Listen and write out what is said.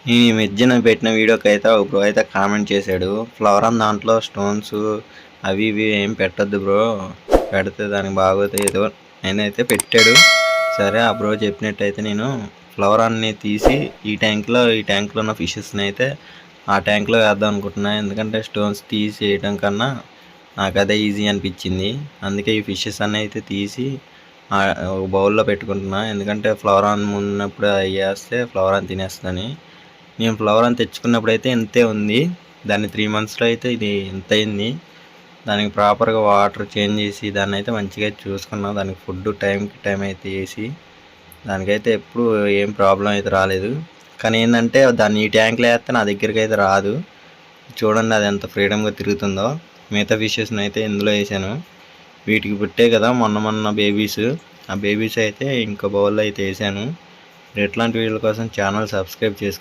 ఈ మధ్యన పెట్టిన వీడియోకి అయితే ఒక బ్రో అయితే కామెంట్ చేశాడు, ఫ్లవరాన్ దాంట్లో స్టోన్స్ అవి ఇవి ఏం పెట్టద్దు బ్రో, పెడితే దానికి బాగోతే ఏదో నేనైతే పెట్టాడు. సరే ఆ బ్రో చెప్పినట్టయితే నేను ఫ్లవరాన్ని తీసి ఈ ట్యాంక్లో ఉన్న ఫిషెస్ని అయితే ఆ ట్యాంక్లో వేద్దాం అనుకుంటున్నా. ఎందుకంటే స్టోన్స్ తీసి వేయడం కన్నా నాకు అదే ఈజీ అనిపించింది. అందుకే ఈ ఫిషెస్ అన్నీ అయితే తీసి ఒక బౌల్లో పెట్టుకుంటున్నా. ఎందుకంటే ఫ్లవరాన్ ఉన్నప్పుడు అవి వేస్తే ఫ్లవరాన్ తినేస్తుందని. నేను ఫ్లవరాన్ తెచ్చుకున్నప్పుడు అయితే ఇంతే ఉంది. దాన్ని 3 monthsలో అయితే ఇది ఇంత అయింది. దానికి ప్రాపర్గా వాటర్ చేంజ్ చేసి దాన్ని అయితే మంచిగా చూసుకున్నాం. దానికి ఫుడ్ టైంకి టైం అయితే వేసి దానికైతే ఎప్పుడు ఏం ప్రాబ్లం అయితే రాలేదు. కానీ ఏంటంటే దాన్ని ఈ ట్యాంక్లో వేస్తే నా దగ్గరికి అయితే రాదు. చూడండి అది ఎంత ఫ్రీడమ్గా తిరుగుతుందో. మిగతా ఫిషెస్ని అయితే ఇందులో వేసాను. వీటికి పుట్టే కదా మొన్న బేబీస్, ఆ బేబీస్ అయితే ఇంకో బౌల్లో అయితే వేసాను. ఇట్లాంటి వీడియోల కోసం ఛానల్ సబ్స్క్రైబ్ చేసుకోండి.